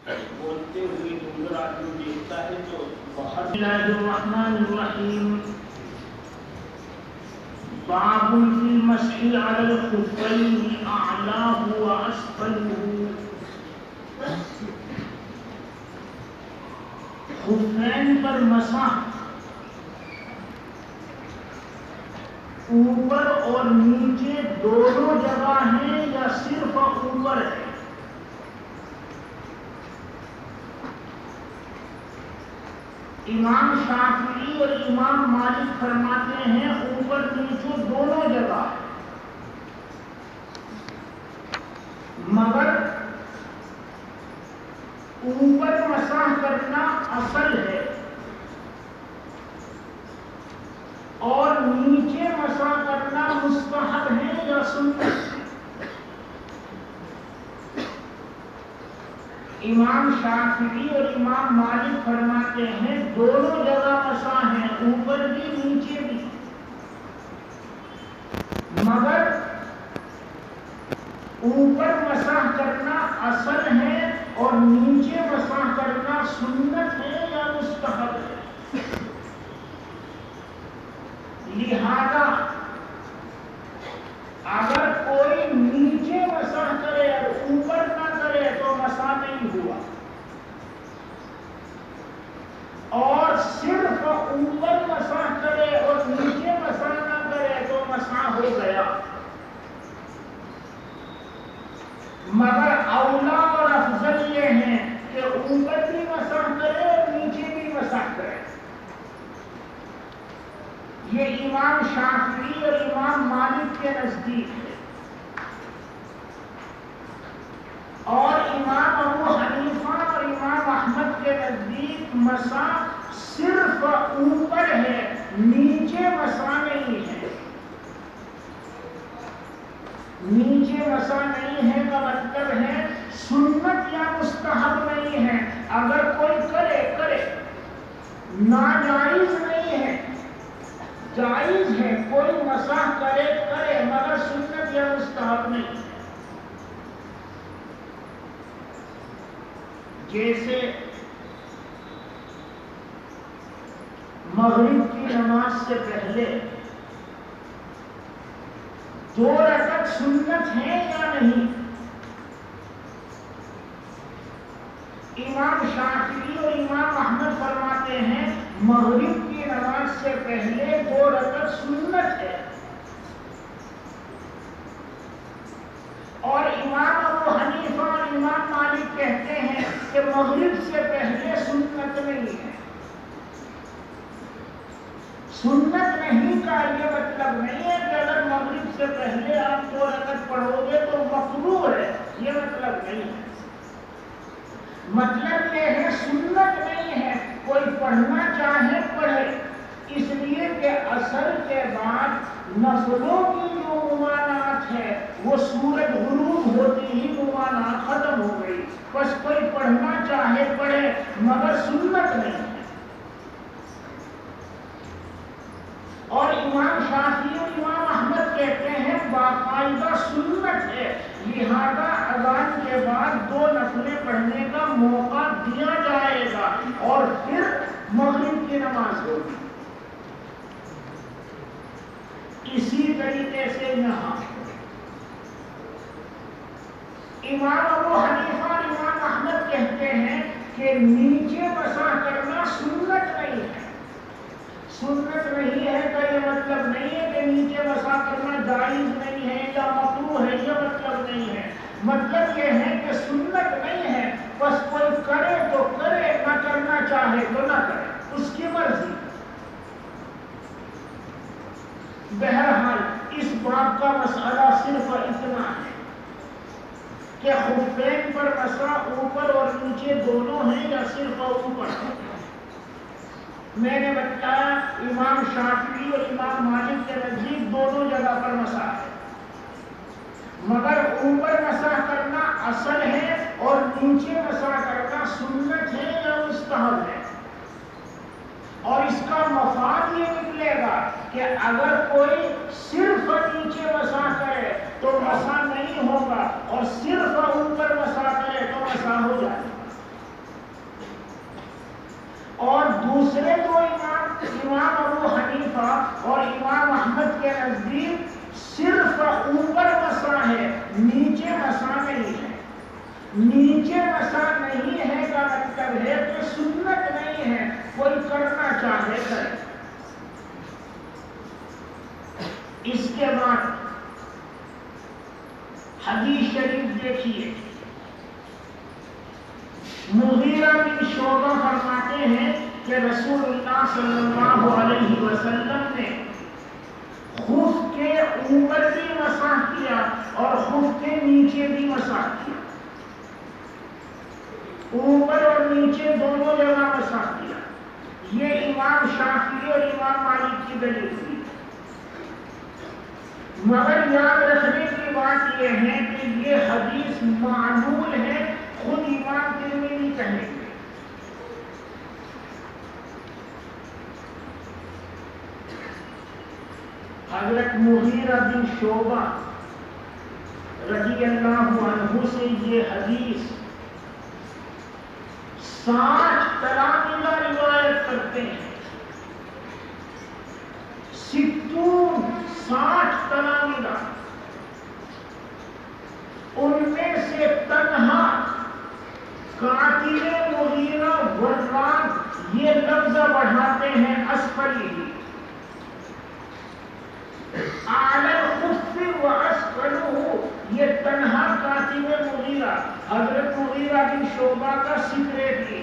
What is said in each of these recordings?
بولتے ہوئے دوسرا آدمی دیکھتا ہے تو بہت بسم اللہ الرحمن الرحیم باب فی المسح علی الخفین اعلاہ واسفلہ خفین پر مسح اوپر اور نیچے دونوں جگہ ہیں یا صرف اوپر ہے؟ امام شافعی اور امام مالک فرماتے ہیں اوپر نیچے دونوں جگہ ہے، مگر اوپر مسح کرنا اصل ہے اور نیچے مسح کرنا مستحب ہے یا سنت ہے۔ امام شافعی اور امام مالک فرماتے ہیں دونوں جگہ مسح ہیں، اوپر بھی نیچے بھی، مگر اوپر مسح کرنا اصل ہے اور نیچے مسح کرنا سنت ہے یا مستحب ہے۔ لہذا اگر کوئی نیچے مسح کرے اور اوپر نہ کرے تو مسح نہیں ہوا، اور صرف اوپر مسح کرے اور نیچے مسح نہ کرے تو مسح ہو گیا، مگر اولا اور افضل یہ ہے کہ اوپر بھی مسح کرے اور نیچے بھی مسح کرے۔ یہ امام شافعی اور امام مالک کے نزدیک ہے، اور امام ابو حنیفہ اور امام احمد کے نزدیک مسح صرف اوپر ہے، نیچے مسح نہیں ہے۔ نیچے مسح نہیں ہے کا مطلب ہے سنت یا مستحب نہیں ہے، اگر کوئی کرے کرے، ناجائز نہیں ہے، جائز ہے، کوئی مسح کرے کرے مگر سنت یا مستحب نہیں ہے۔ جیسے مغرب کی نماز سے پہلے 2 رکعت سنت ہے یا نہیں؟ امام شافعی اور امام احمد فرماتے ہیں مغرب کی نماز سے پہلے 2 رکعت سنت ہے، اور امام ابو حنیفہ اور امام مالک کہتے ہیں کہ مغرب سے پہلے سنت نہیں ہے۔ سنت نہیں کا یہ مطلب نہیں ہے کہ اگر مغرب سے پہلے آپ 2 رکعت پڑھو گے تو مکروہ ہے، یہ مطلب نہیں ہے۔ مطلب یہ ہے سنت نہیں ہے، کوئی پڑھنا چاہے پڑھے، اس لیے کہ عصر کے بعد نفلوں کی جو ممانعت ہے وہ سورج غروب ہوتی ہی ممانعت ختم ہو گئی، بس کوئی پڑھنا چاہے پڑھے مگر سنت نہیں ہے۔ اور امام شافعی اور امام احمد کہتے ہیں باقاعدہ سنت ہے، لہذا اذان کے بعد 2 نفلیں پڑھنے کا موقع دیا جائے گا اور پھر مغرب کی نماز ہوگی۔ اسی طریقے سے یہاں امام ابو حنیفہ اور امام احمد کہتے ہیں کہ نیچے مسح کرنا سنت نہیں ہے۔ سنت نہیں ہے کا یہ مطلب نہیں ہے کہ نیچے مسح کرنا جائز نہیں ہے یا مکروہ ہے، یہ مطلب نہیں ہے۔ مطلب یہ ہے کہ سنت نہیں ہے، بس کوئی کرے تو کرے، نہ کرنا چاہے تو نہ کرے، اس کی مرضی۔ بہرحال اس باب کا مسئلہ صرف اتنا ہے کہ خفین پر مسح اوپر اور نیچے دونوں ہیں یا صرف اوپر ہے۔ میں نے بتایا امام شافعی اور امام مالک کے نزدیک دونوں جگہ پر مسح ہے، مگر اوپر مسح کرنا اصل ہے اور نیچے مسح کرنا سنت ہے یا مستحب ہے۔ اور اس کا مفاد یہ نکلے گا کہ اگر کوئی صرف نیچے مسح کرے تو مسح نہیں ہوگا، اور صرف اوپر مسح کرے تو مسح ہو جائے گا۔ دوسرے دو امام ابو حنیفہ اور امام احمد کے نزدیک صرف اوپر مسا ہے، نیچے مسا نہیں ہے۔ نیچے مسا نہیں ہے کا مطلب ہے کہ سنت نہیں ہے، کوئی کرنا چاہے کرے۔ اس کے بعد حدیث شریف دیکھیے، مغیرہ بن شعبہ فرماتے ہیں کہ رسول اللہ صلی اللہ علیہ وسلم نے خف کے اوپر بھی مسح کیا اور خف کے نیچے بھی مسح کیا، اوپر اور نیچے دونوں جگہ مسح کیا۔ یہ امام شافعی اور امام مالک کی دلیل تھی۔ مگر یاد رکھنے کی بات یہ ہے کہ یہ حدیث معلول ہے، خود امام ترمذی کہیں گے۔ حضرت مغیرہ بن شعبہ رضی اللہ عنہ سے یہ حدیث 60 تلامذہ روایت کرتے ہیں، 60 تلامذہ، ان میں سے تنہا کاتب مغیرہ وراد یہ لفظ بڑھاتے ہیں اسفلہ، اعلی الخف و اسفلہ، یہ تنہا کاتب مغیرہ حضرت مغیرہ بن شعبہ کا سیکریٹری،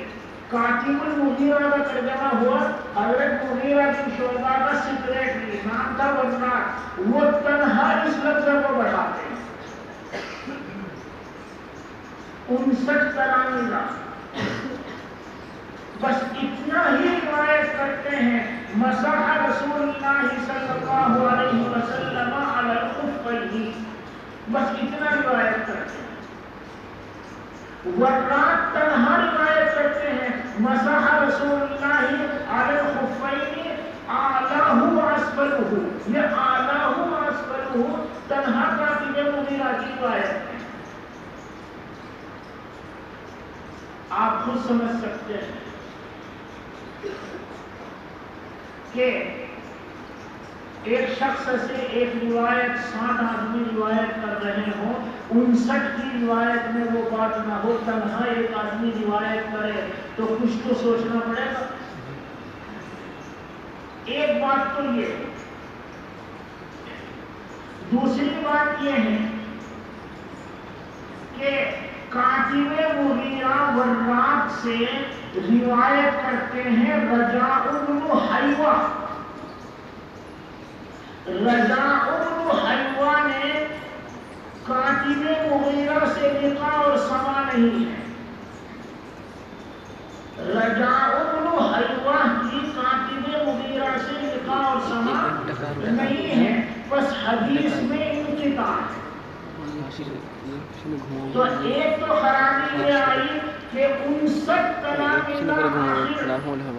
کاتب المغیرہ کا ترجمہ ہوا حضرت مغیرہ بن شعبہ کا سیکریٹری، نام تھا وراد، وہ تنہا اس لفظ کو بڑھاتے ہیں۔ 59 تلامذہ بس اتنا ہی روایت کرتے ہیں، مسح رسول اللہ صلی اللہ علیہ وسلم علی الخفین، بس اتنا روایت کرتے ہیں۔ ورات تنہا روایت کرتے ہیں، مسح رسول اللہ علی الخفین اعلیہ و اسفلہ، یہ اعلیہ و اسفلہ تنہا کاتب مغیرہ کی روایت ہے۔ آپ خود سمجھ سکتے ہیں کہ ایک شخص سے ایک روایت 60 آدمی روایت کر رہے ہوں، 59 کی روایت میں وہ بات نہ ہو، تنہا ایک آدمی روایت کرے تو کچھ تو سوچنا پڑے گا۔ ایک بات تو یہ، دوسری بات یہ ہے کہ کاتب مغیرہ وراد سے روایت کرتے ہیں رجاء بن حیوہ، رجاء بن حیوہ نے کاتب مغیرہ سے لقاء اور سما نہیں ہے، رجاء بن حیوہ کی کاتب مغیرہ سے لقاء اور سما نہیں ہے، بس حدیث میں انقطاع ہے۔ تو ایک تو خرابی یہ آئی کہ 59 تلامذہ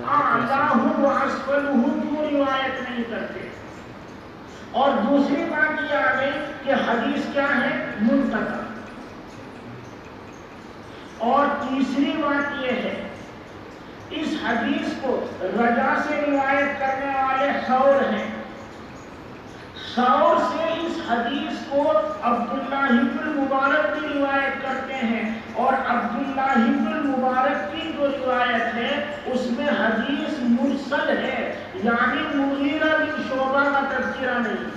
اعلیہ و اسفلہ کیوں روایت نہیں کرتے، اور دوسری بات یہ آ گئی کہ حدیث کیا ہے، منقطع، اور تیسری بات یہ ہے اس حدیث کو رجا سے روایت کرنے والے ثور ہیں، ثور سے اس حدیث کو عبداللہ بن مبارک کی روایت کرتے ہیں، اور عبداللہ بن مبارک کی جو روایت ہے اس میں حدیث مرسل ہے، یعنی مغیرہ بن شعبہ کا تذکرہ نہیں ہے،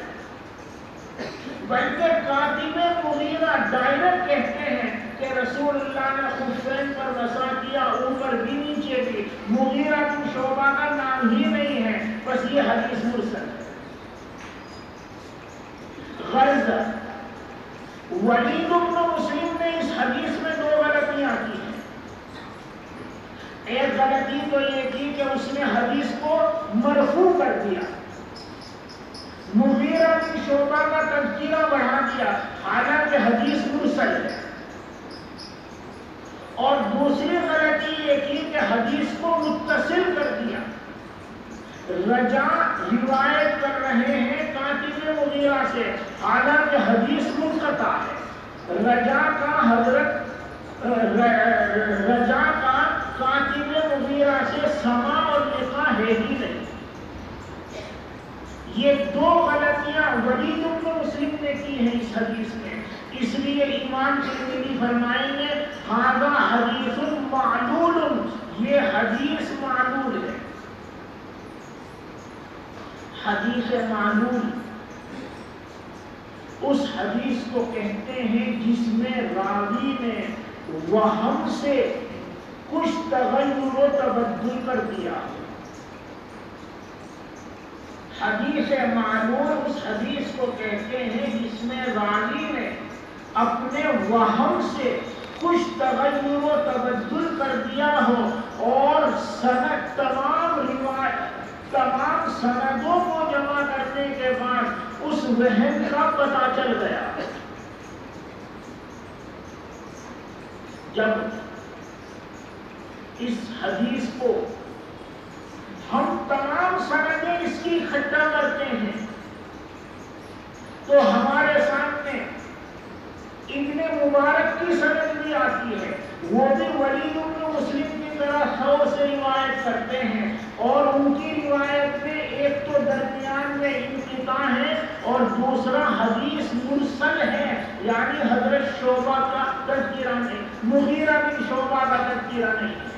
بلکہ کاتب مغیرہ ڈائریکٹ کہتے ہیں کہ رسول اللہ نے خفین پر مسح کیا، اوپر بھی نیچے بھی، مغیرہ بن شعبہ کا نام ہی نہیں ہے، بس یہ حدیث مرسل ہے۔ غرض ولید بن مسلم نے اس حدیث میں 2 غلطیاں کی ہیں۔ ایک غلطی تو یہ کی کہ اس نے حدیث کو مرفوع کر دیا، مغیرہ بن شعبہ کا تذکرہ بڑھا دیا، حالانکہ حدیث مرسل ہے، اور دوسری غلطی یہ کی کہ حدیث کو متصل کر دیا۔ رجا روایت کر رہے ہیں کاتب مغیرہ سے، حالانکہ حدیث منقطع ہے، رجا کا کاتب مغیرہ سے سما اور یہ دو غلطیاں ولید بن مسلم نے کی ہیں اس حدیث میں، اس لیے امام ترمذی فرمائیں گے ھذا حدیث معلول، یہ حدیث معلول ہے۔ حدیث معلول اس حدیث کو کہتے ہیں جس میں راوی نے وہم سے کچھ تغیر و تبدل کر دیا۔ حدیث معلول اس حدیث کو کہتے ہیں جس میں راوی نے اپنے وہم سے کچھ تغیر و تبدل کر دیا ہو اور تمام سندوں کو جمع کرنے کے بعد اس وہم کا پتہ چل گیا۔ جب اس حدیث کو ہم تمام سندیں اس کی اکٹھا کرتے ہیں تو ہمارے سامنے ابن مبارک کی سند بھی آتی ہے، وہ بھی ولید بن مسلم کی طرح ثور سے روایت کرتے ہیں، اور ان کی روایت میں ایک تو درمیان میں انقطاع ہے اور دوسرا حدیث مرسل ہے، یعنی حضرت شعبہ کا تذکرہ نہیں، مغیرہ بن شعبہ کا تذکرہ نہیں ہے۔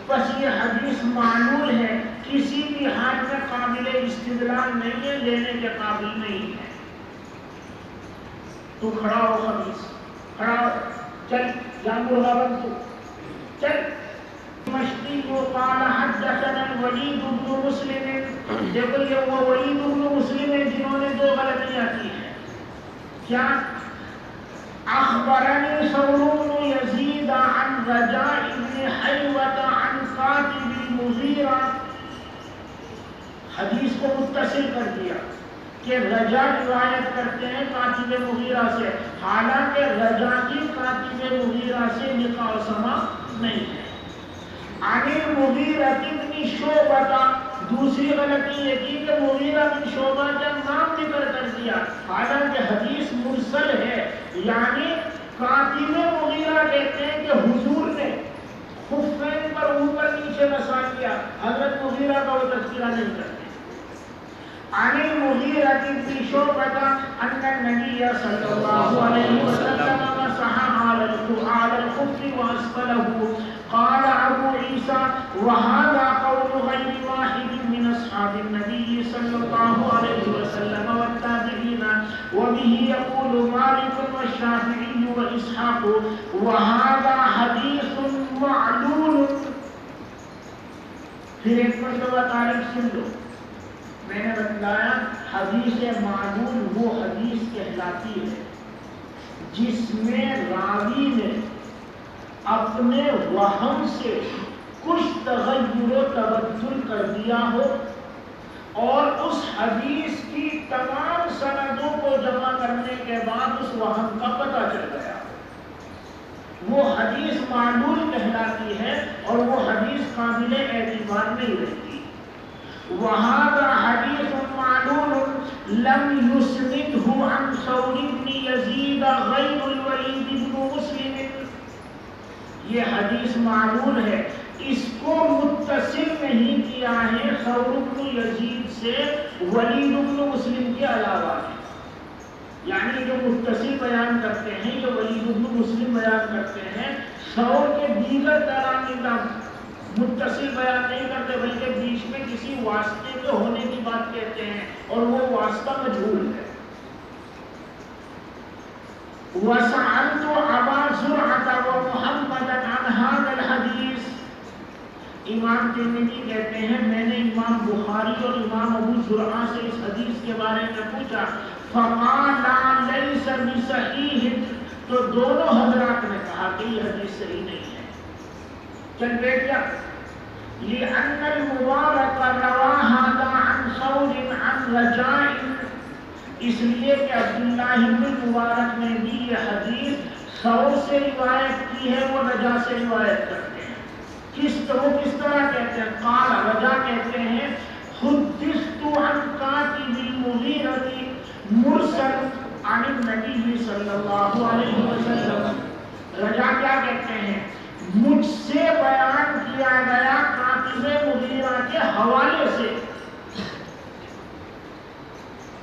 بس یہ حدیث معلول ہے، کسی بھی حال میں قابل استدلال نہیں ہے، لینے کے قابل نہیں ہے۔ تو کھڑا ہو خبیث، کھڑا ہو، چل جان مرغا بن تو چل۔ مشتی کو قال حدثنا الولید بن مسلم، دیکھو یہ وہ ولید بن مسلم ہے جنہوں نے دو غلطیاں کی ہیں۔ کیا؟ اخبرنی ثور بن یزید عن رجاء بن حیوة عن کاتب المغیرہ، حدیث کو متصل کر دیا کہ رجا روایت کرتے ہیں کاتب مغیرہ سے، حالانکہ رجا کی کاتب مغیرہ سے نکاح و سما نہیں ہے۔ عن المغیرہ بن شعبہ، دوسری غلطی یہ کی کہ مغیرہ بن شعبہ کا نام ذکر کر دیا، حالانکہ حدیث مرسل ہے، یعنی کاتب مغیرہ کہتے ہیں کہ حضور نے خفین پر اوپر نیچے مسا کیا، حضرت مغیرہ کا وہ تذکرہ نہیں کرتے۔ عن المغیرہ بن شعبہ ان النبی صلی اللہ علیہ وسلم مسح على الخف واسفله، قال ابو عیسیٰ وهذا قول غیر واحد من اصحاب النبی صلی اللہ علیہ وسلم والتابعین وبه يقول مالک والشافعی واسحاق وهذا حدیث معلول۔ پھر ایک مرتبہ تعریف سن لو، میں نے بتلایا حدیث معلول وہ حدیث کہلاتی ہے جس میں راوی نے اپنے وہم سے کچھ تغیر و تبدل کر دیا ہو اور اس حدیث کی تمام سندوں کو جمع کرنے کے بعد اس وہم کا پتہ چل گیا، وہ حدیث معلول کہلاتی ہے اور وہ حدیث قابل اعتبار نہیں رہتی۔ وهذا حديث معلول لم يسنده عن ثور بن يزيد غير الوليد بن مسلم، یہ حدیث معلول ہے، اس کو متصل نہیں کیا ہے ثور بن یزید سے ولید بن مسلم کے علاوہ، یعنی جو متصل بیان کرتے ہیں، جو ولید بن مسلم بیان کرتے ہیں، ثور کے دیگر ترامیدہ متصل بیان نہیں کرتے بلکہ بیچ میں کسی واسطے کے ہونے کی بات کہتے ہیں اور وہ واسطہ مجہول ہے۔ وَسَأَلْتُ أَبَا زُرْعَةَ وَمُحَمَّدًا عَنْ هَذَا الْحَدِيثِ، امام ترمذی کہتے ہیں میں نے امام بخاری اور امام ابو زرعہ سے اس حدیث کے بارے میں پوچھا، فَقَالَا لَيْسَ بِصَحِيحٍ، تو دونوں حضرات نے کہا کہ یہ حدیث صحیح نہیں ہے۔ چل بیٹھ جا، لِأَنَّ الْمُبَارَكَ رَوَى هَذَا عَنْ ثَوْرٍ عَنْ رَجَاءٍ، اس لیے کہ عبداللہ بن مبارک نے بھی یہ حدیث ثور سے روایت کی ہے، وہ رجا سے روایت کرتے ہیں۔ کس طرح کہتے ہیں؟ قال، رجا کہتے ہیں حدثت عن کاتب المغیرة مرسل عن النبی صلی اللہ علیہ وسلم، رجا کیا کہتے ہیں؟ مجھ سے بیان کیا گیا کاتب مغیرہ کے حوالے سے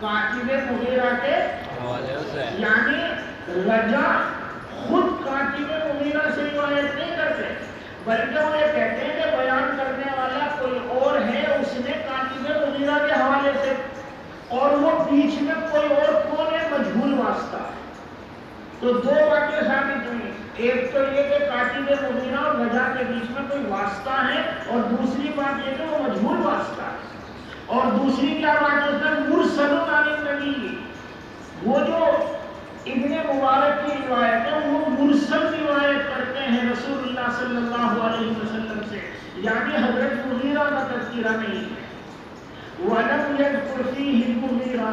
کاتب مغیرہ کے حوالے سے، یعنی رجا خود کاتب مغیرہ سے روایت نہیں کرتے، بلکہ وہ یہ کہتے ہیں کہ بیان کرنے والا کوئی اور ہے، اس نے کاتب مغیرہ کے حوالے سے، اور وہ بیچ میں کوئی اور کون ہے؟ مجہول واسطہ ہے۔ تو دو باتیں ثابت ہوئی، ایک تو یہ کہ کاتب مغیرہ اور رجا کے بیچ میں کوئی واسطہ ہے، اور دوسری بات یہ کہ وہ مجہول واسطہ ہے۔ اور دوسری کیا بات ہے؟ اس میں مرسل عن النبی، وہ جو ابن مبارک کی روایت ہے وہ مرسل روایت کرتے ہیں رسول اللہ صلی اللہ علیہ وسلم سے، یعنی حضرت مغیرہ کا تذکرہ نہیں ہے۔ وَلَمْ يَذْكُرْ فِيهِ الْمُغِيرَةَ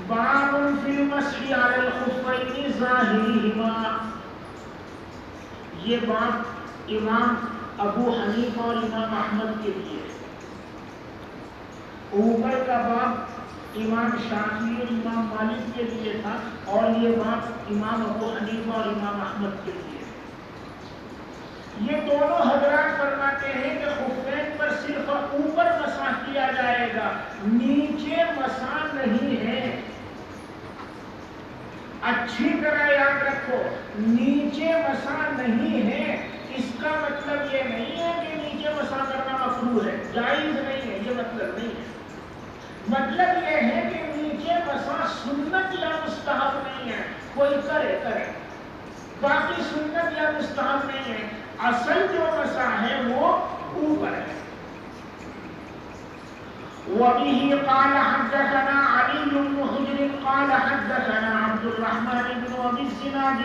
بَابٌ فِي الْمَسْحِ عَلَى الْخُفَّيْنِ ظَاهِرِهِمَا، یہ بات امام ابو حنیفہ اور امام احمد کے لیے ہے۔ اوپر کا باب امام شافعی اور امام مالک کے لیے تھا، اور یہ بات امام ابو حنیفہ اور امام احمد کے لیے ہے۔ یہ دونوں حضرات فرماتے ہیں کہ خفین پر صرف اوپر مسح کیا جائے گا، نیچے مسح نہیں ہے۔ اچھی طرح یاد رکھو، نیچے مسح نہیں ہے، اس کا مطلب یہ نہیں ہے کہ نیچے مسح کرنا مکروہ ہے، جائز نہیں ہے، یہ مطلب نہیں ہے۔ مطلب یہ ہے کہ نیچے مسح سنت یا مستحب نہیں ہے، کوئی کرے کرے، باقی سنت یا مستحب نہیں ہے، اصل جو مسح ہے وہ اوپر ہے۔ وَبِهِ قَالَ حَدَّثَنَا عَلِيُّ بْنُ حُجْرٍ قَالَ حَدَّثَنَا عَبْدُ الرَّحْمَنِ بْنُ أَبِي الزِّنَادِ،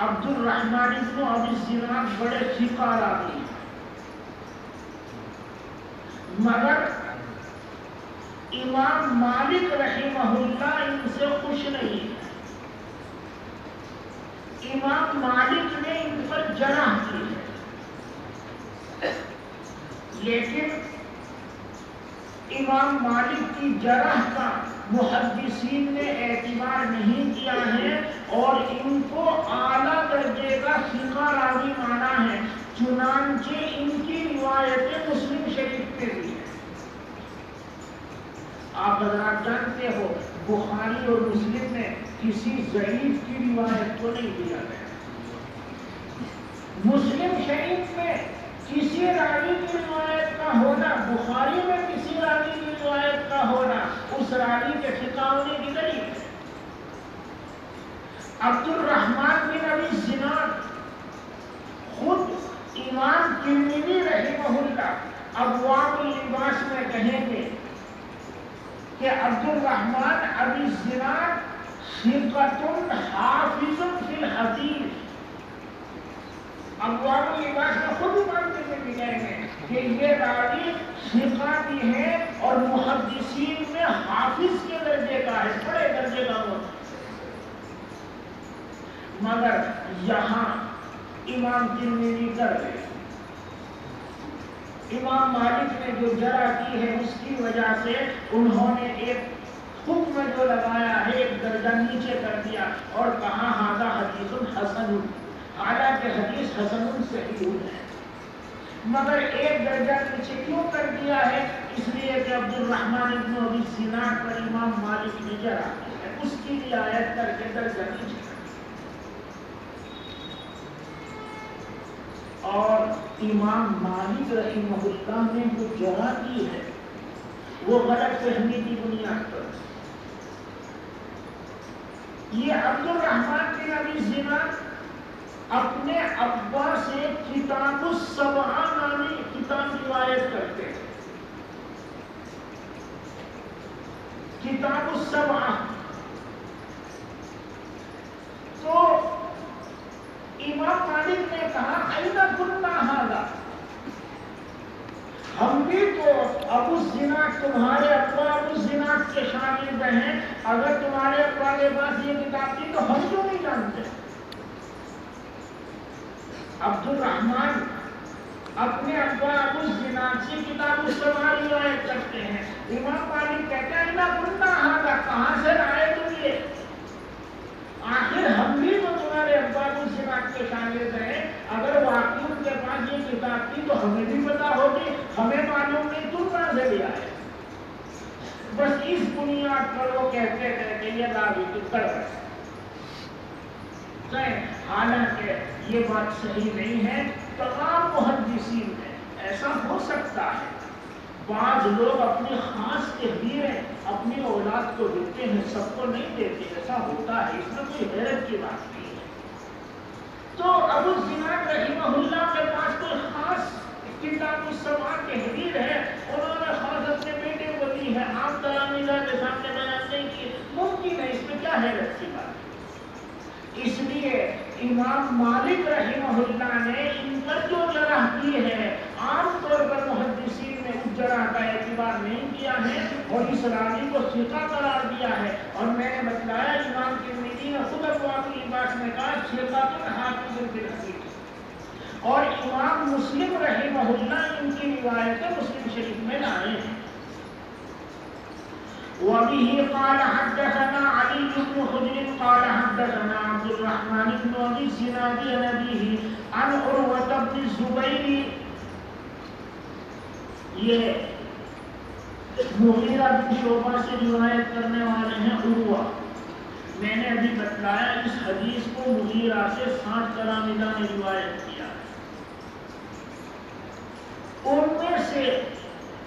عبد الرحمن بن ابی الزناد بڑے ثقہ راوی ہیں، مگر امام مالک رحمہ اللہ ان سے خوش نہیں ہے۔ امام مالک نے ان پر جرح کی ہے، لیکن امام مالک کی جرح کا محدثین نے اعتبار نہیں کیا ہے، اور ان کو اعلیٰ درجے کا ثقہ راوی مانا ہے، چنانچہ ان کی روایتیں مسلم شریف میں بھی ہیں۔ آپ حضرات جانتے ہو بخاری اور مسلم میں کسی ضعیف کی روایت کو نہیں دیا گیا۔ مسلم شریف میں کسی راوی کی روایت کا ہونا، بخاری میں کسی راوی کی روایت کا ہونا، اس راوی کے ثقہ ہونے کی دلیل ہے۔ عبد الرحمن بن ابی الزناد خود امام ترمذی رحمہ اللہ ابواب اللباس میں کہیں گے کہ عبد الرحمن ابی الزناد ثقۃ حافظ فی الحدیث، ابواب اللباس میں خود امام ترمذی کہیں گے کہ یہ راوی ثقہ بھی ہے اور محدثین میں حافظ کے درجے کا ہے، بڑے درجے کا ہو، مگر یہاں امام ترمذی کر گئے۔ امام مالک نے جو جرح کی ہے اس کی وجہ سے انہوں نے ایک حکم جو لگایا ہے ایک درجہ نیچے کر دیا اور کہا ھذا حدیث حسن، حالانکہ حدیث حسن صحیح ہے، مگر ایک درجہ نیچے کیوں کر دیا ہے؟ اس لیے کہ عبد الرحمن بن ابی الزناد پر امام مالک نے جرح کی ہے، اس کی رعایت کر کے درجہ نیچے کر دیا۔ اور امام مالک رحمہ اللہ نے جو جرح کی ہے وہ غلط فہمی کی بنیاد پر، یہ عبد الرحمن بن ابی الزناد اپنے ابا سے کتاب السبعہ نامی کتاب روایت کرتے ہیں۔ کتاب السبعہ، تو امام مالک نے کہا اَیْنَ كُنَّا هَذَا، ہم بھی تو ابو الزناد تمہارے ابا ابو الزناد کے شاگرد ہیں، اگر تمہارے ابا کے پاس یہ کتاب تھی تو ہم کیوں نہیں جانتے؟ عبد الرحمن اپنے ابا ابو الزناد سے کتاب السبعہ روایت کرتے ہیں، امام مالک کہتے ہیں اَیْنَ كُنَّا هَذَا، کہاں سے لائے تم یہ؟ آخر ہم بھی تو تمہارے ابا ابو الزناد کے شاگرد ہیں، اگر واقعی ان کے پاس یہ کتاب تھی تو ہمیں بھی پتا ہوگی، ہمیں معلوم نہیں تم کہاں سے لے آئے؟ بس اس بنیاد پر وہ کہتے ہیں کہ یہ دعوی کی طرف ہے، حالانکہ یہ بات صحیح نہیں ہے۔ تمام محدثین میں ایسا ہو سکتا ہے، بعض لوگ اپنی خاص تحریریں اپنی اولاد کو دیتے ہیں، سب کو نہیں دیتے، ایسا ہوتا ہے، اس میں کوئی حیرت کی بات نہیں ہے۔ تو ابو الزناد رحمہ اللہ کے پاس کوئی خاص کتاب السماع تحریر ہے، انہوں نے خاص اپنے بیٹے کو دی ہے، آپ تلامذہ کے سامنے بیان نہیں کیے، ممکن ہے، اس میں کیا حیرت کی بات ہے؟ اس لیے امام مالک رحمہ اللہ نے ان پر جو جرح کی ہے، عام طور پر محدثین نے اس جرح کا اعتبار نہیں کیا ہے اور اس راوی کو ثقہ قرار دیا ہے۔ اور میں نے بتلایا امام ترمذی نے خود ابواب اللباس میں کہا ثقۃ حافظ بالحدیث، اور امام مسلم رحمہ اللہ ان کی روایتیں مسلم شریف میں لائے ہیں۔ وبه قال حدثنا علي بن حجر قال حدثنا عبد الرحمن بن ابي الزناد عن ابيه عن عروة بن الزبير، یہ مغیرہ بن شعبہ سے روایت کرنے والے ہیں عروہ۔ میں نے ابھی بتلایا اس حدیث کو مغیرہ سے 60 تلامذہ نے روایت کیا، ان میں سے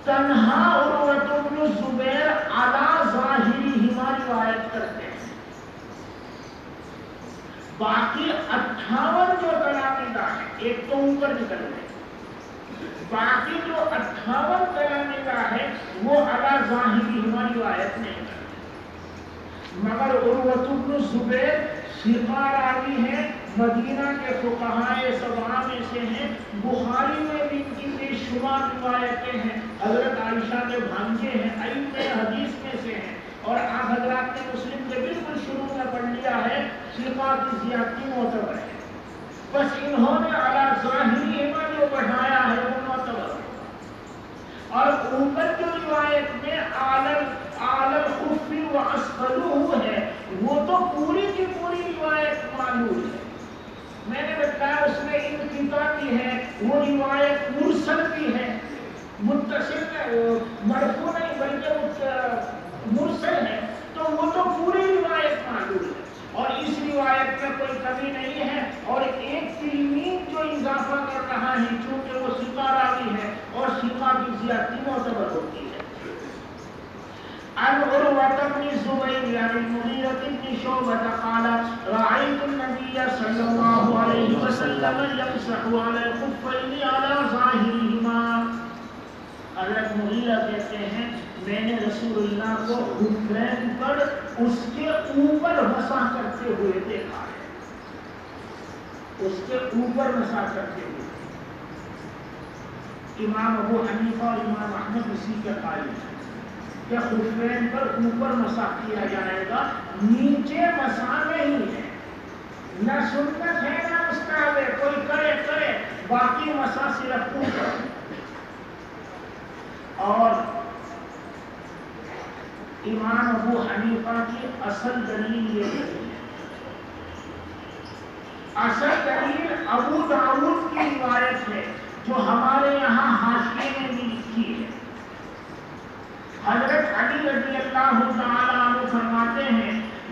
تنہا عروہ بن الزبیر علی ظاہرہما روایت کرتے ہیں، باقی 58 جو تلامذہ ہیں، ایک تو اوپر نکل گئے، باقی جو 58 تلامذہ ہیں وہ علی ظاہرہما روایت نہیں کرتے، مگر عروہ بن الزبیر ثقہ راوی ہیں، مدینہ کے فقہائے سبعہ میں سے ہیں، بخاری میں بھی ان کی بے شمار روایتیں ہیں، حضرت عائشہ کے بھانجے ہیں، ائمہ حدیث میں سے ہیں، اور آپ حضرات نے مسلم کے بالکل شروع میں پڑھ لیا ہے ثقہ کی زیادتی معتبر ہے، بس انہوں نے علی ظاہرہما جو بڑھایا ہے وہ معتبر ہے۔ اور اوپر جو روایت میں اعلی الخف و اسفلہ ہے، وہ تو پوری کی پوری روایت معلول ہے، میں نے بتایا اس میں انقطاع بھی ہے، وہ روایت مرسل بھی ہے، متصل مرفوع نہیں بلکہ مرسل ہے، تو وہ تو پوری روایت معلول ہے، اور اس روایت میں کوئی کمی نہیں ہے، اور ایک تلمید جو اضافہ کر رہا ہے چونکہ وہ ثقہ راوی ہے اور ثقہ کی زیادتی معتبر ہوتی ہے۔ عن عروة بن الزبير عن المغيرة بن شعبة قال رأيت النبي صلى الله عليه وسلم يمسح على الخفين على ظاهرهما، حضرت مغیرہ کہتے ہیں میں نے رسول اللہ کو خفین پر اس کے اوپر مسح کرتے ہوئے دیکھا ہے، اس کے اوپر مسح کرتے ہوئے۔ امام ابو حنیفہ اور امام احمد اسی کے قائل ہیں کہ خفین پر اوپر مسح کیا جائے گا، نیچے مسح نہیں ہے، نہ سنت ہے نہ مستحب ہے، کوئی کرے کرے، باقی مسح صرف اوپر۔ اور امام ابو حنیفہ کی اصل دلیل یہ ہے، اصل دلیل ابو داؤد کی روایت ہے جو ہمارے یہاں حاشیے میں بھی لکھی ہے۔ حضرت علی رضی اللہ تعالی عنہ فرماتے ہیں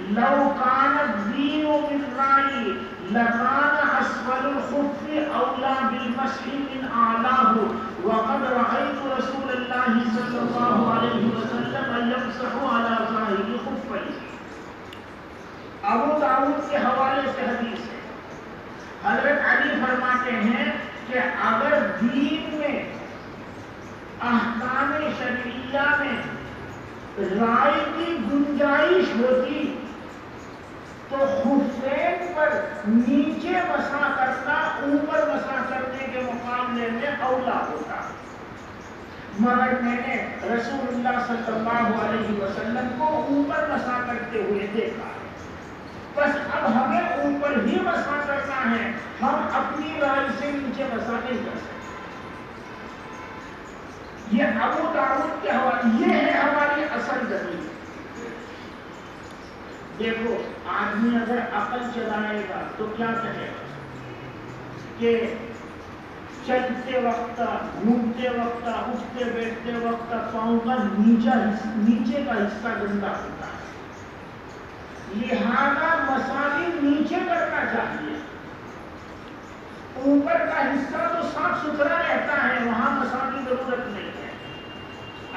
لو کان الدین بالرأی لکان اسفل الخف اولا بالمسح من اعلاہ وقد رأیت رسول اللہ صلی اللہ علیہ وسلم یمسح علی ظاہر خفیہ۔ ابو داؤد کے حوالے سے حدیث ہے، حضرت علی فرماتے ہیں کہ اگر دین میں احکام شرعیہ میں رائے کی گنجائش ہوتی تو خفین پر نیچے مسح کرنا اوپر مسح کرنے کے مقابلے میں اولا ہوتا، مگر میں نے رسول اللہ صلی اللہ علیہ وسلم کو اوپر مسح کرتے ہوئے دیکھا ہے، بس اب ہمیں اوپر ہی مسح کرنا ہے، ہم اپنی رائے سے نیچے مسح نہیں کر سکتے۔ یہ ابو داؤد کے حوالے، یہ ہے ہماری اصل دلیل۔ دیکھو آدمی اگر عقل چلائے گا تو کیا کہے گا کہ چلتے وقت، گھومتے وقت، اٹھتے بیٹھتے وقت پاؤں کا نیچے کا حصہ گندا ہوتا ہے، لہذا مساجد نیچے کرنا چاہیے۔ اوپر کا حصہ تو صاف ستھرا رہتا ہے، وہاں مساجد کی ضرورت نہیں ہے۔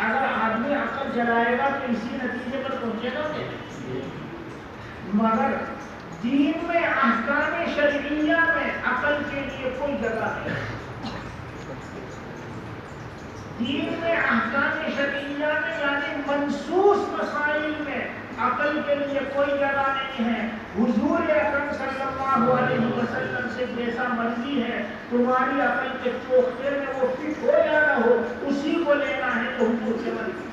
اگر آدمی عقل جلائے گا تو اسی نتیجے پر پہنچے گا کہ مگر دین میں احکام شرعیہ میں عقل کے لیے کوئی جگہ نہیں ہے۔ دین میں احکام شرعیہ میں یعنی منصوص مسائل میں عقل کے لیے کوئی جگہ نہیں ہے۔ حضور اکرم صلی اللہ علیہ وسلم سے جیسا مرضی ہے تمہاری عقل کے چوکھٹے میں وہ فٹ ہو یا نہ ہو، اسی کو لینا ہے تو حضور سے مرضی۔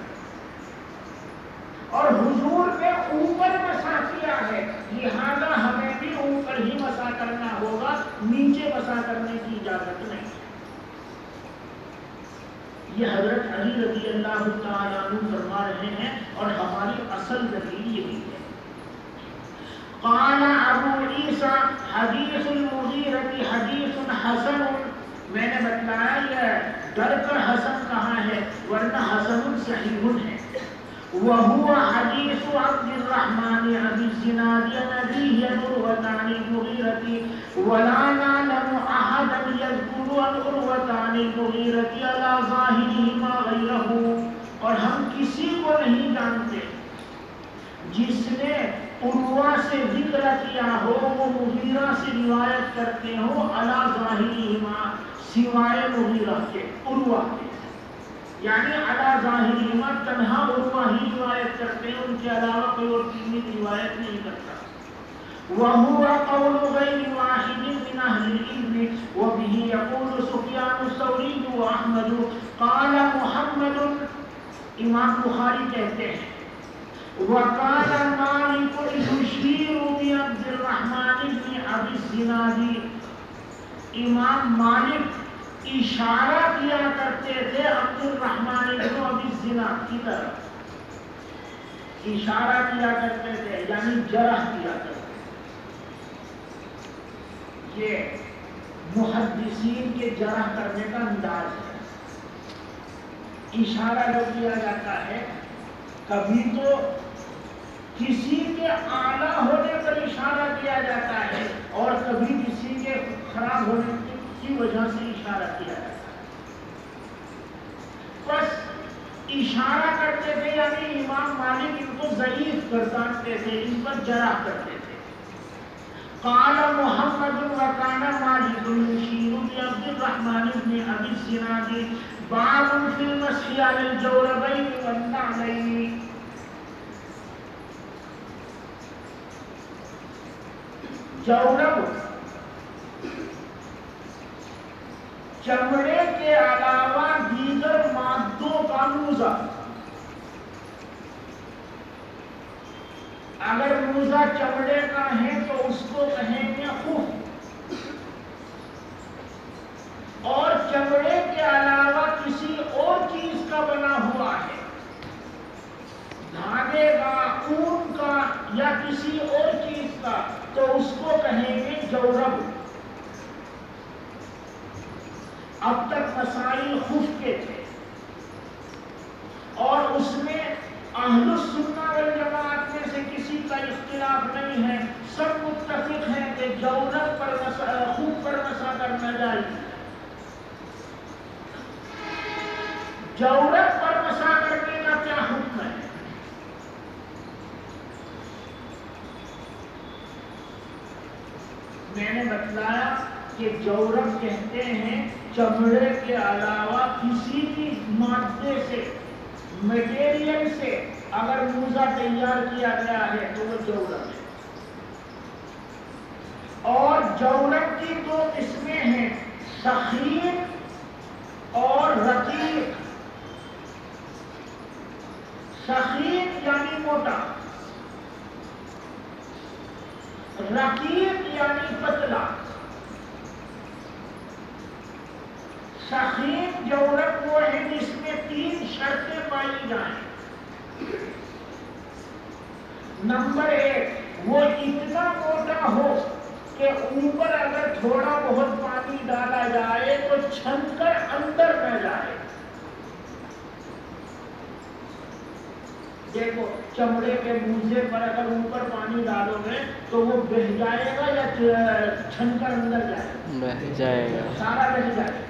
اور حضور نے اوپر مسا کیا ہے، لہذا ہمیں بھی اوپر ہی مسا کرنا ہوگا، نیچے مسا کرنے کی اجازت نہیں۔ یہ حضرت علی رضی اللہ تعالیٰ عنہ فرما رہے ہیں اور ہماری اصل دلیل یہی ہے۔ قال ابو عیسیٰ حدیث المغیرہ حدیث حسن، میں نے بتلایا یہ ڈر کر حسن کہاں ہے ورنہ حسن صحیح ہے۔ وهو حديث عبد الرحمن أبي الزناد عن أبيه عروة عن المغيرة ولا نعلم أحدا يذكر عن عروة عن المغيرة على ظاهرهما غيره، اور ہم کسی کو نہیں جانتے جس نے عروہ سے ذکر کیا ہو وہ مغیرہ سے روایت کرتے ہو علی ظاہرهما، سوائے مغیرہ کے، عروہ کے، یعنی علی ظاہرہما تنہا عروہ ہی روایت کرتے ہیں، ان کے علاوہ کوئی اور تلمید روایت نہیں کرتا۔ وهو قول غیر واحد من اہل العلم وبه يقول سفیان الثوری واحمد قال محمد، امام بخاری کہتے ہیں وقال مالک یشیر بعبد الرحمن بن ابی الزناد، امام مالک اشارہ کیا کرتے تھے عبد الرحمن بن ابی الزناد کی طرف، اشارہ کیا کرتے تھے یعنی جرح کیا کرتے تھے۔ یہ محدثین کے جرح کرنے کا انداز ہے، اشارہ جو کیا جاتا ہے کبھی تو کسی کے اعلیٰ ہونے پر اشارہ کیا جاتا ہے اور کبھی کسی کے خراب ہونے کی وجہ سے اشارہ کیا جاتا ہے۔ بس اشارہ کرتے تھے یعنی امام مالک ان کو ضعیف گردانتے تھے، ان پر جرح کرتے تھے۔ قال محمد وكان مالك يشير بعبد الرحمن بن ابي الزناد باب في المسح على الجوربين والنعلين، جورب چمڑے کے علاوہ دیگر مادوں کا موزہ، اگر موزہ چمڑے کا ہے تو اس کو کہیں گے خف، اور چمڑے کے علاوہ کسی اور چیز کا بنا ہوا ہے، دھاگے کا، اون کا یا کسی اور چیز کا، تو اس کو کہیں گے جورب۔ اب تک مسائل خف کے تھے اور اس میں اہل السنہ والجماعت میں سے کسی کا اختلاف نہیں ہے، سب متفق ہیں کہ جورب پر خف پر مسح کرنا جائز ہے۔ جورب پر مسح کرنے کا کیا حکم ہے؟ میں نے بتلایا کہ جورب کہتے ہیں چمڑے کے علاوہ کسی بھی مادے سے، مٹیریل سے اگر موزہ تیار کیا گیا ہے تو وہ جورب ہے۔ اور جورب کی دو قسمیں ہیں، سخین اور رقیق۔ سخین یعنی موٹا، رقیق یعنی پتلا۔ سخین جورب وہ ہے جس میں 3 شرطیں پائی جائیں۔ نمبر 1، وہ اتنا موٹا ہو کہ اوپر اگر تھوڑا بہت پانی ڈالا جائے تو چھن کر اندر نہ جائے. دیکھو چمڑے کے موزے پر اگر اوپر پانی ڈالو گے تو وہ بہہ جائے گا یا چھن کر اندر جائے گا؟ بہہ جائے گا. سارا بہہ جائے گا.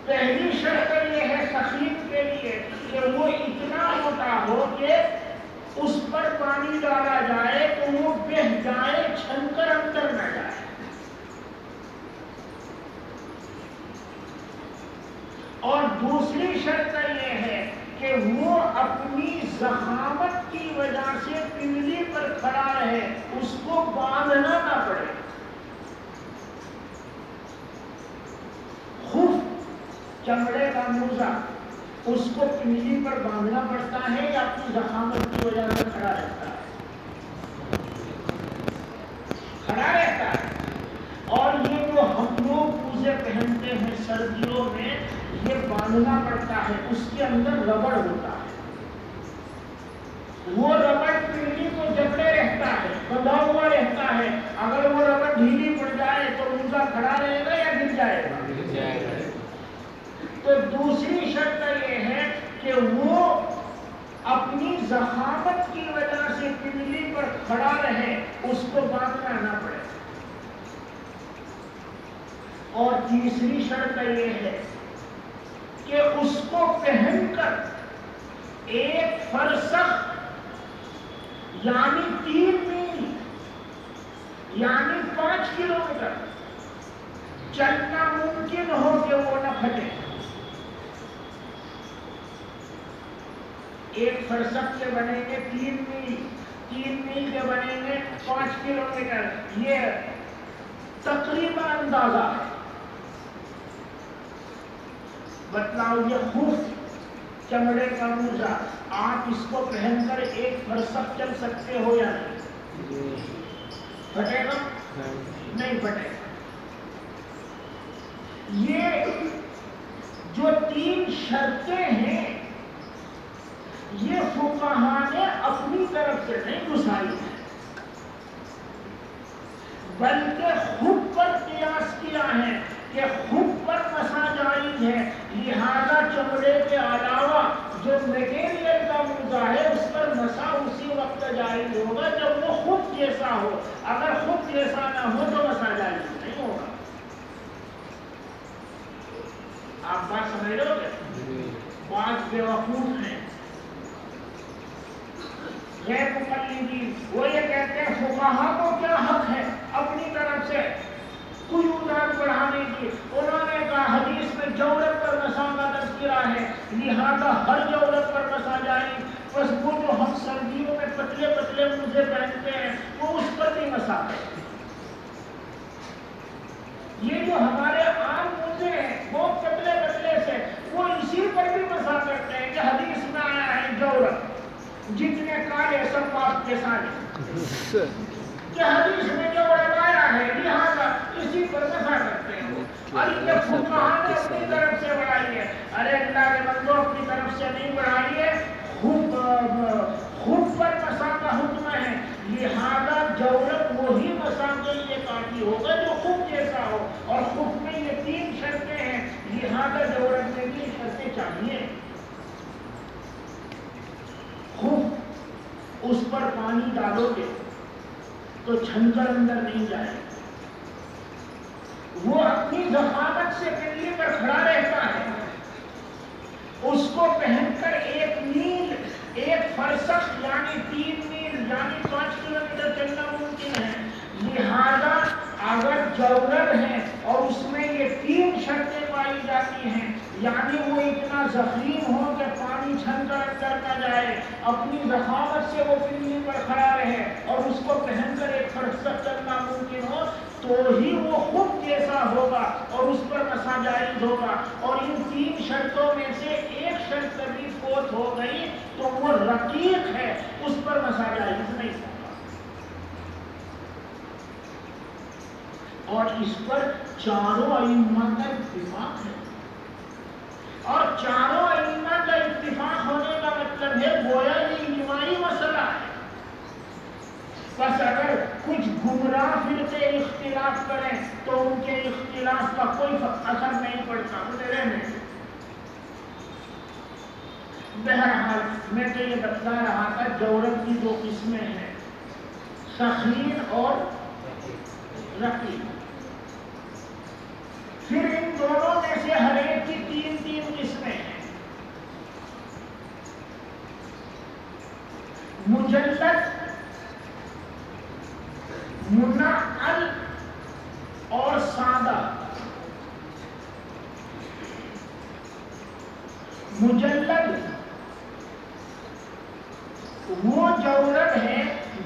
پہلی شرط یہ ہے سخین کے لیے کہ وہ اتنا موٹا ہو کہ اس پر پانی ڈالا جائے تو وہ بہہ جائے، چھن کر اندر نہ جائے. اور دوسری شرط یہ ہے کہ وہ اپنی ضخامت کی وجہ سے پنڈلی پر کھڑا رہے، اس کو باندھنا نہ پڑے. خف چمڑے کا موزہ اس کو پنڈلی پر باندھنا پڑتا ہے یا اپنی ضخامت کی وجہ سے کھڑا رہتا ہے؟ کھڑا رہتا ہے. اور یہ جو ہم لوگ موزے پہنتے ہیں سردیوں میں، یہ باندھنا پڑتا ہے، اس کے اندر ربڑ ہوتا ہے. وہ ربڑ پنڈلی کو جکڑے رہتا ہے، بندھا ہوا رہتا ہے. اگر وہ ربڑ ڈھیلی پڑ جائے تو موزہ کھڑا رہے گا یا گر جائے گا؟ تو دوسری شرط یہ ہے کہ وہ اپنی ضخامت کی وجہ سے پنڈلی پر کھڑا رہے، اس کو باندھنا نہ پڑے. اور تیسری شرط یہ ہے کہ اس کو پہن کر 1 فرسخ یعنی 3 میل یعنی 5 کلومیٹر چلنا ممکن ہو کہ وہ نہ پھٹے. 1 فرسخ کے بنیں گے 3 میل، 3 میل کے بنیں گے 5 کلومیٹر. یہ تقریباً اندازہ ہے. بتلاؤ یہ خف چمڑے کا موزہ آپ اس کو پہن کر 1 فرسخ چل سکتے ہو یا نہیں؟ پھٹے گا؟ نہیں پھٹے گا. یہ جو 3 شرطیں ہیں یہ فقہاء نے اپنی طرف سے نہیں گھسائی ہے، بلکہ خود پر قیاس کیا ہے کہ خود پر مسا جائز ہے. لہذا چمڑے کے علاوہ جو میٹیریل کا موزہ ہے اس پر مسا اسی وقت جائز ہوگا جب وہ خود جیسا ہو. اگر خود جیسا نہ ہو تو مسا جائز نہیں ہوگا. آپ بات سمجھ رہے ہو کیا؟ بعض بیوقوف ہیں غیر مقلدین، وہ یہ کہتے ہیں فقہاء کو کیا حق ہے اپنی طرف سے قیودات بڑھانے کی. انہوں نے کہا حدیث میں جورت پر مسا کا تذکرہ ہے، لہذا ہر جورت پر مسا جائے. بس وہ جو ہم سردیوں میں پتلے پتلے موزے پہنتے ہیں وہ اس پر بھی مسا ہے. یہ جو ہمارے عام موزے ہیں بہت پتلے پتلے سے، وہ اسی پر بھی مسا کرتے ہیں کہ حدیث میں آیا ہے جورت جتنے کالے سب پاک کے سارے، کہ حدیث میں جو آیا ہے لہذا اسی پر مسا کرتے ہیں. اور یہ فقہاء نے اپنی طرف سے بڑھائی ہے. ارے اللہ کے بندو اپنی طرف سے نہیں بڑھائی ہے، خود پر مسا کا حکم ہے. لہذا جورت وہی مسا کے لیے کافی ہوگا جو خود جیسا ہو. اور خود میں یہ 3 شرطیں ہیں، لہذا جورت میں بھی شرطیں چاہیے. خود اس پر پانی ڈالو گے تو چھن کر اندر نہیں جائے. وہ اپنی ضخامت سے پنڈلی پر کھڑا رہتا ہے. اس کو پہن کر 1 میل 1 فرسخ یعنی 3 میل یعنی 5 کلومیٹر چلنا ممکن ہے. لہذا اگر جورت ہے اور اس میں یہ 3 شرطیں پائی جاتی ہیں، یعنی وہ اتنا ضخیم ہو کہ پانی چھن کر اندر نہ جائے، اپنی ضخامت سے وہ پنڈلی پر کھڑا رہے اور اس کو پہن کر 1 فرسخ چلنا ممکن ہو، تو ہی وہ خود جیسا ہوگا اور اس پر مسا جائز ہوگا. اور ان 3 شرطوں میں سے ایک شرط کبھی فوت ہو گئی تو وہ رقیق ہے، اس پر مسا جائز نہیں ہوگا. اور اس پر چاروں ائمہ کا اتفاق ہے. اور چاروں ائمہ کا اتفاق ہونے کا مطلب ہے گویا یہ اجماعی مسئلہ ہے. بس اگر کچھ گمراہ فرقے اختلاف کریں تو ان کے اختلاف کا کوئی اثر نہیں پڑتا، انہیں رہنے دیں۔ بہرحال میں تو یہ بتلا رہا تھا جورب کی دو قسمیں ہیں، سخین اور رقیق۔ پھر ان دونوں میں سے ہر ایک کی تین تین قسمیں ہیں، مجلد، منعل اور سادہ۔ مجلد وہ جورب ہے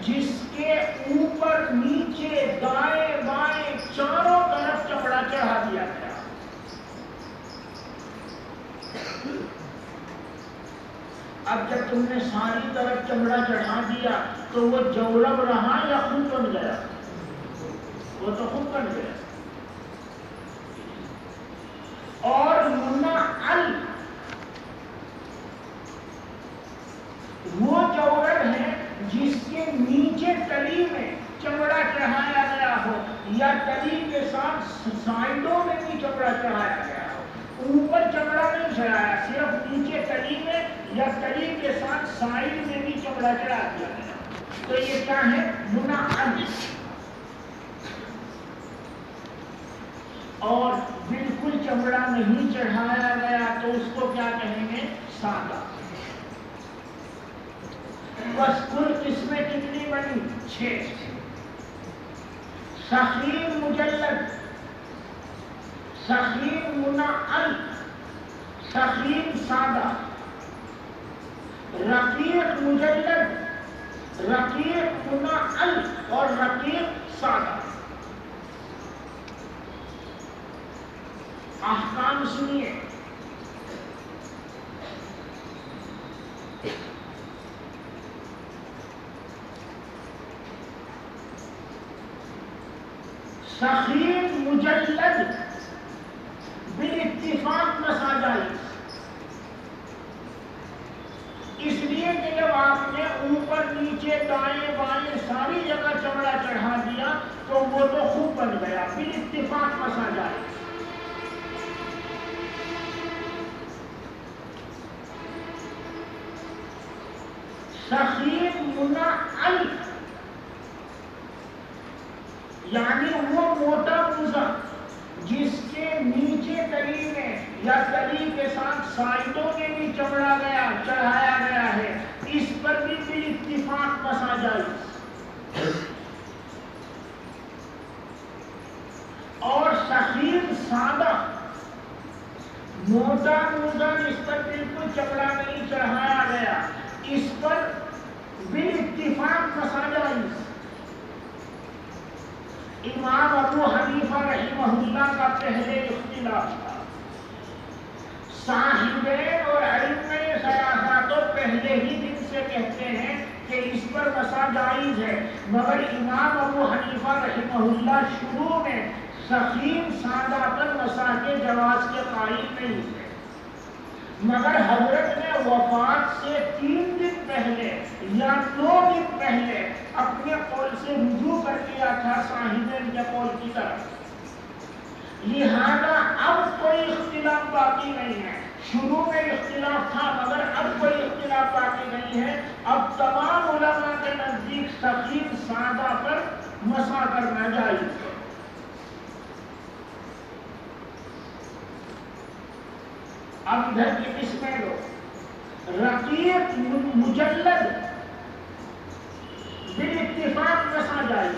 جس کے اوپر نیچے دائیں بائیں چاروں طرف چمڑا چڑھا دیا گیا۔ اب جب تم نے ساری طرف چمڑا چڑھا دیا تو وہ جورب رہا یا خود بن گیا؟ وہ تو خود بن گیا۔ اور منعل وہ جورب ہے جس کے نیچے تلی میں چمڑا چڑھایا گیا ہو یا تلی کے ساتھ سائڈوں میں بھی چمڑا چڑھایا گیا ہو، اوپر چمڑا نہیں چڑھایا، صرف نیچے تلی میں یا تلی کے ساتھ سائڈ میں بھی چمڑا چڑھا دیا گیا، تو یہ کیا ہے؟ منعل۔ اور بالکل چمڑا نہیں چڑھایا گیا تو اس کو کیا کہیں گے؟ سادہ۔ بس کل قسمیں کتنی بنی؟ 6۔ سخین مجلد، سخین منعل، سخین سادہ، رقیق مجلد، رقیق منعل اور رقیق سادہ۔ احکام سنیے۔ سخین مجلد بالاتفاق مساجائز، اس لیے کہ جب آپ نے اوپر نیچے دائیں بائیں ساری جگہ چمڑا چڑھا دیا تو وہ تو خوب بن گیا، بالاتفاق مساجائز۔ سخین منعل یعنی وہ موٹا موزہ جس کے نیچے تلی میں یا تلی کے ساتھ سائڈوں میں بھی چمڑا گیا چڑھایا گیا ہے، اس پر بھی بالاتفاق مساجائز۔ اور سخین سادہ موٹا موزہ جس پر بالکل چمڑا نہیں چڑھایا گیا، اس پر بالاتفاق مساجائز۔ امام ابو حنیفہ رحمہ اللہ کا پہلے اختلاف تھا، صاحبین اور ائمہ ثلاثہ تو پہلے ہی دن سے کہتے ہیں کہ اس پر مسا جائز ہے، مگر امام ابو حنیفہ رحمہ اللہ شروع میں سخین سادہ پر مسا کے جواز کے قائل نہیں تھے، مگر حضرت نے وفات سے 3 دن پہلے یا 9 دن پہلے اپنے قول سے رجوع کر لیا تھا صاحبین کے قول کی طرف، لہذا اب کوئی اختلاف باقی نہیں ہے۔ شروع میں اختلاف تھا مگر اب کوئی اختلاف باقی نہیں ہے، اب تمام علماء کے نزدیک سخین سادہ پر مسا کرنا جائز ہے۔ اب ادھر کی قسمیں لو، رقیق مجلد بالاتفاق مسا جائز۔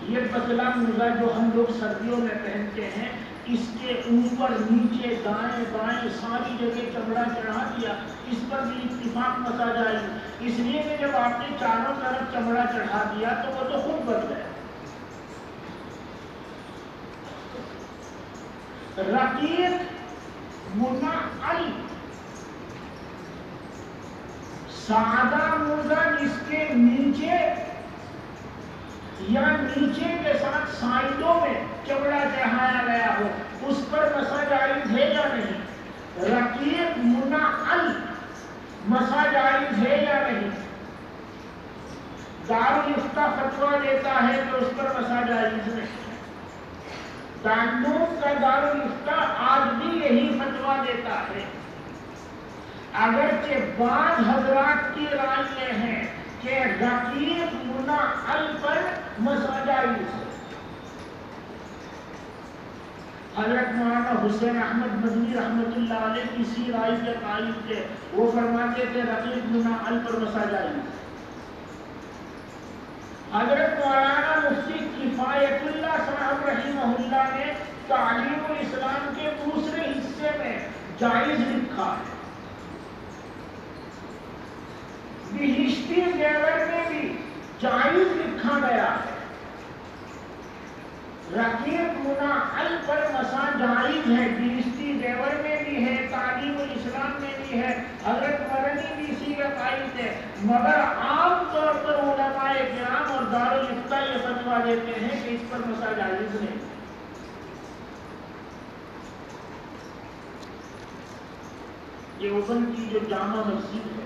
یہ پتلا موزہ جو ہم لوگ سردیوں میں پہنتے ہیں، اس کے اوپر نیچے دائیں بائیں ساری جگہ چمڑا چڑھا دیا، اس پر بھی اتفاق مسا جائز، اس لیے کہ جب آپ نے چاروں طرف چمڑا چڑھا دیا تو وہ تو خود بن گیا۔ رقیق منعل سادہ موزہ جس کے نیچے یا نیچے کے ساتھ سائڈوں میں چمڑا چڑھایا گیا ہو، اس پر مسا جائز ہے یا نہیں؟ رقیق منعل مسا جائز ہے یا نہیں؟ دارالفتہ فتویٰ دیتا ہے تو اس پر مسا جائز نہیں ہے۔ دارالعلوم کا دارالفتہ آج بھی یہی فتویٰ دیتا ہے، اگرچہ بعض حضرات کی رائے یہ ہے کہ رقیق منعل پر مسا جائز ہے۔ حضرت مولانا حسین احمد مدنی رحمۃ اللہ علیہ کسی رائے کے قائل تھے، وہ فرماتے تھے رقیق منعل پر مسا جائز ہے۔ حضرت مولانا مفتی کفایت اللہ صاحب رحمہ اللہ نے تعلیم الاسلام کے دوسرے حصے میں جائز لکھا ہے۔ بہشتی زیور میں بھی جائز لکھا گیا ہے، رقیق منعل پر مسا جائز ہے، بہشتی زیور میں بھی ہے، تعلیم الاسلام میں بھی ہے، حضرت مدنی بھی اسی کا قائل تھے، مگر عام طور پر علماء کرام اور دارالفتہ یہ فتویٰ دیتے ہیں کہ اس پر مسا جائز نہیں۔ یہ دیوبند کی جو جامع مسجد ہے،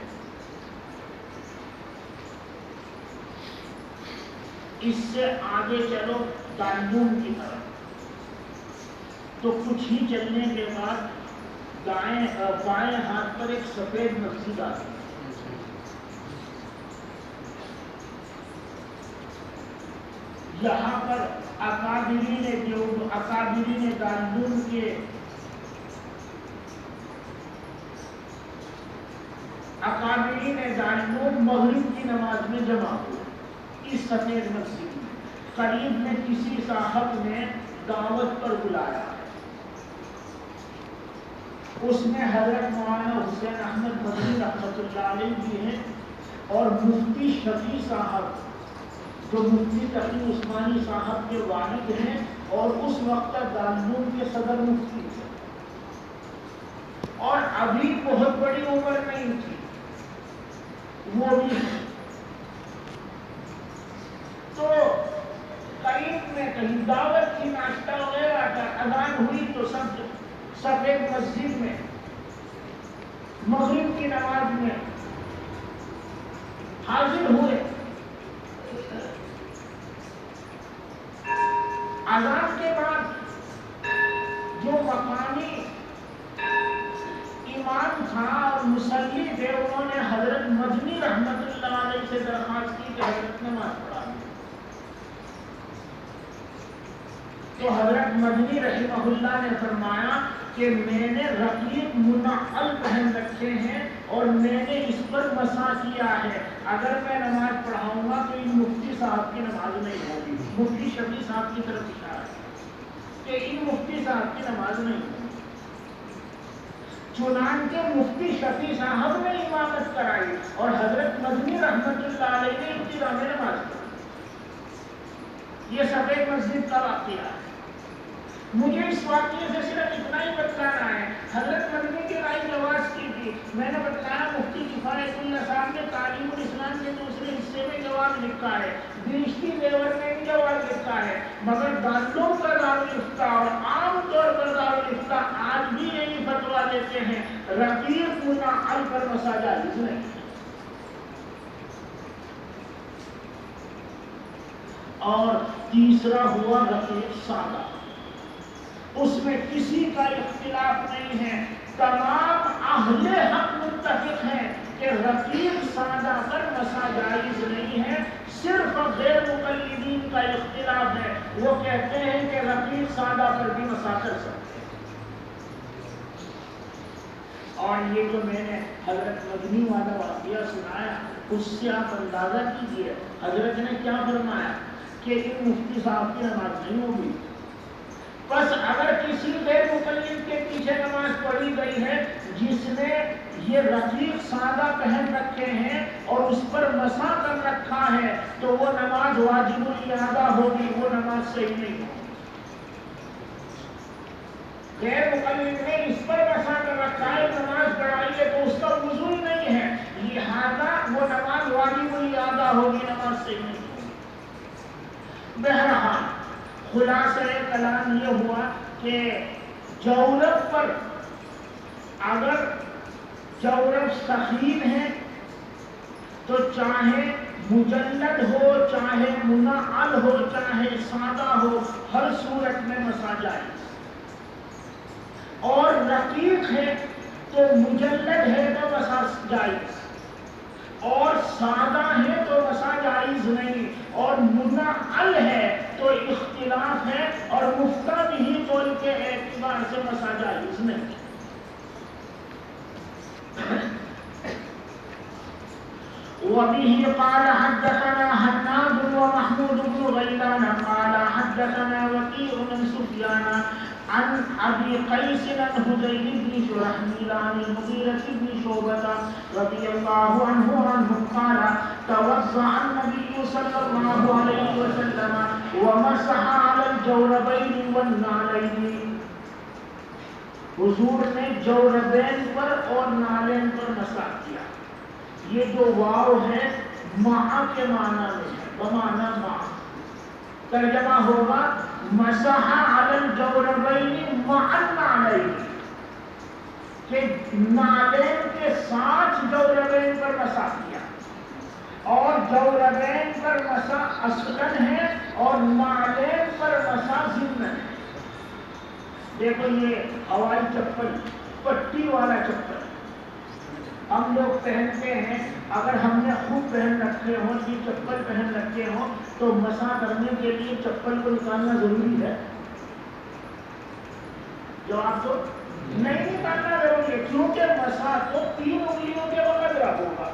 اس سے آگے چلو دارالعلوم کی طرف، تو کچھ ہی چلنے کے بعد بائیں ہاتھ پر ایک سفید مسجد آتی ہے۔ یہاں پر اکابرین دارالعلوم کے اکابرین دارالعلوم مغرب کی نماز میں جمع ہوئے اس سفید مسجد میں۔ قریب میں کسی صاحب نے دعوت پر بلایا، اس میں حضرت مولانا حسین احمد مدنی رحمۃ اللہ علیہ بھی ہیں اور مفتی شفیع صاحب جو مفتی تقی عثمانی صاحب کے والد ہیں اور اس وقت دارالعلوم کے صدر مفتی تھے، اور ابھی بہت بڑی عمر نہیں تھی وہ بھی۔ تو قریب میں کہیں دعوت کی، ناشتہ وغیرہ کا، اذان ہوئی تو سب سفید مسجد میں مغرب کی نماز میں حاضر ہوئے۔ اذان کے بعد جو مقامی امام تھا اور مصلی تھے، انہوں نے حضرت مدنی رحمۃ اللہ علیہ سے درخواست کی کہ حضرت نماز پڑھا دیں۔ تو حضرت مدنی رحمہ اللہ نے فرمایا کہ میں نے رقیق منعل پہن رکھے ہیں اور میں نے اس پر مسا کیا ہے، اگر میں نماز پڑھاؤں گا تو ان مفتی صاحب کی نماز نہیں ہوگی۔ مفتی شفیع صاحب کی طرف اشارہ ہے کہ ان مفتی صاحب کی نماز نہیں ہوگی۔ چنانچہ مفتی شفیع صاحب نے امامت کرائی اور حضرت مدنی رحمۃ اللہ علیہ نے ابتدا میں نماز پڑھی۔ یہ سفید مسجد کا واقعہ ہے۔ مجھے اس واقعے سے صرف اتنا ہی بتلانا ہے، حضرت مدنی کی رائے جواز کی تھی، میں نے بتلایا مفتی کفایت اللہ صاحب نے تعلیم الاسلام کے دوسرے حصے میں جواب لکھا ہے، بہشتی زیور میں بھی جواب لکھا ہے، مگر دارالعلوم کا دارالفتہ اور عام طور پر دارالفتہ آج بھی یہی فتویٰ دیتے ہیں رقیق منعل پر مسا جائز نہیں۔ اور تیسرا ہوا رقیق سادہ، اس میں کسی کا اختلاف نہیں ہے، تمام اہل حق متفق ہیں کہ رقیق سادہ پر مسا جائز نہیں ہے، صرف غیر مقلدین کا اختلاف ہے، وہ کہتے ہیں کہ رقیق سادہ پر بھی مسا کر سکتے ہیں۔ اور یہ جو میں نے حضرت مدنی والا واقعہ سنایا، اس سے آپ اندازہ کیجئے حضرت نے کیا فرمایا کہ ان مفتی صاحب کی نماز نہیں ہوگی۔ بس اگر کسی غیر مقلد کے پیچھے نماز پڑھی گئی ہے جس نے یہ رقیق سادہ پہن رکھے ہیں اور اس پر مسا کر رکھا ہے تو وہ نماز واجب الاعادہ ہوگی، وہ نماز صحیح نہیں ہوگی۔ غیر مقلد نے اس پر مسا کر رکھا ہے، نماز پڑھائی ہے تو اس کا وضو ہی نہیں ہے، لہذا وہ نماز واجب الاعادہ ہوگی، نماز صحیح نہیں ہوگی۔ بہرحال خلاصہ کلام یہ ہوا کہ جورب پر اگر جورب سخین ہے تو چاہے مجلد ہو چاہے منعل ہو چاہے سادہ ہو، ہر صورت میں مسا جائز. اور رقیق ہے تو مجلد ہے تو مسا جائز، اور سادہ ہے تو مسا جائز نہیں، اور منعل ہے تو اختلاف ہے، اور مفتہ بھی قول کے اعتبار سے مسا جائز نہیں. وبه قال حدثنا حناد ومحمود بن غيلان قال حدثنا وكيع بن سفيان عن ابي قيس عن هذيل بن شرحبيل عن المغيرة بن شعبة رضي الله عنه قال توضأ النبي صلى الله عليه وسلم ومسح على الجوربين والنعلين. حضور نے جوربین پر اور نالین پر مسح کیا. یہ جو واو ہے مع کے معنی میں ہے، بمعنی مع. ترجمہ ہوگا مسح علی الجوربین مع النعلین، کہ نالین کے ساتھ جوربین پر مسح کیا، اور جوربین پر مسح اصلاً ہے اور نالین پر مسح ضمن ہے. دیکھو یہ ہوائی چپل، پٹی والا چپل ہم لوگ پہنتے ہیں. اگر ہم نے خوب پہن رکھے ہوں، یہ چپل پہن رکھے ہوں، تو مسح کرنے کے لیے چپل کو نکالنا ضروری ہے؟ جواب تو نہیں نکالنا ضروری ہے، کیونکہ مسح تو 3 انگلیوں کے وقت ہوگا،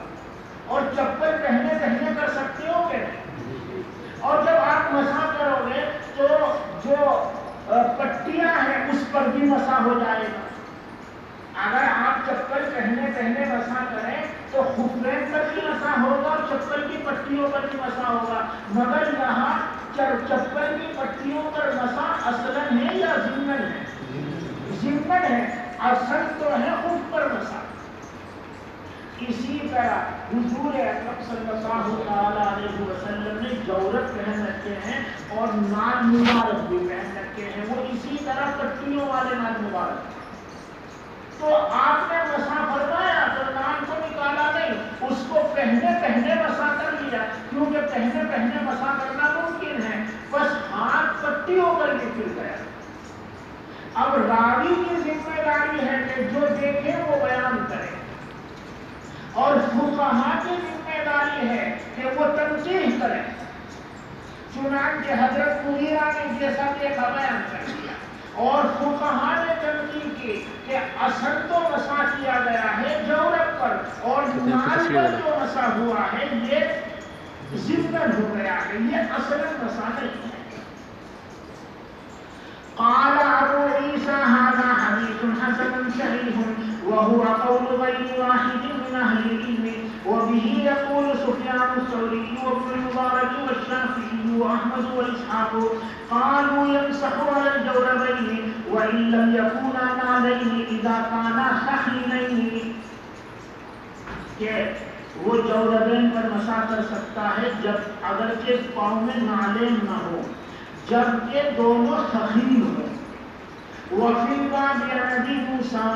اور چپل پہنے پہنے کر سکتے ہو کہ نہیں. اور جب آپ مسح کرو گے تو جو پٹیاں ہیں اس پر بھی مسح ہو جائے گا. اگر آپ چپل پہنے پہنے مسح کریں تو خفین پر بھی مسح ہوگا اور چپل کی پٹیوں پر بھی مسح ہوگا. مگر یہاں چپل کی پٹیوں پر مسح اصلاً ہے یا ضمن ہے؟ ضمن ہے. اصل تو ہے خف پر مسح. اسی طرح حضور اکرم صلی اللہ علیہ وسلم نے جورب پہن رکھے ہیں اور نال مبارک بھی پہن رکھے ہیں، وہ اسی طرح پٹیوں والے نال مبارک. تو آپ نے مسح فرمایا تو نال کو نکالا نہیں، اس کو پہنے پہنے مسح کر لیا، کیونکہ پہنے پہنے مسح کرنا ممکن ہے، بس ہاتھ پٹیوں پر بھی پھر گیا. اب راوی کی ذمہ داری ہے کہ جو دیکھے وہ بیان کرے، اور فقہا کی ذمہ داری ہے کہ وہ تنقیح کرے. چنانچہ حضرت مغیرہ نے جیسا دیکھا بیان کر دیا، اور فقہا نے تنقیح کی کہ اصل تو مسح کیا گیا ہے جورب پر، اور نال پر جو مسح ہوا ہے یہ ضمن ہو گیا ہے، یہ اصل مسح نہیں ہے. قال ابو عيسى هذا حديث حسن صحيح وهو قول غير واحد من اهل العلم وبه يقول سفيان الثوري وابن المبارك والشافعي واحمد واسحاق قالوا يمسح على الجوربين وان لم يكونا نعلين اذا كانا خفيفين، کہ وہ جوربین پر مسح کر سکتا ہے جب اگرچہ پاؤں میں نالین نہ ہو، جبکہ دونوں خفیف ہوں. وفی الباب عن ابی موسیٰ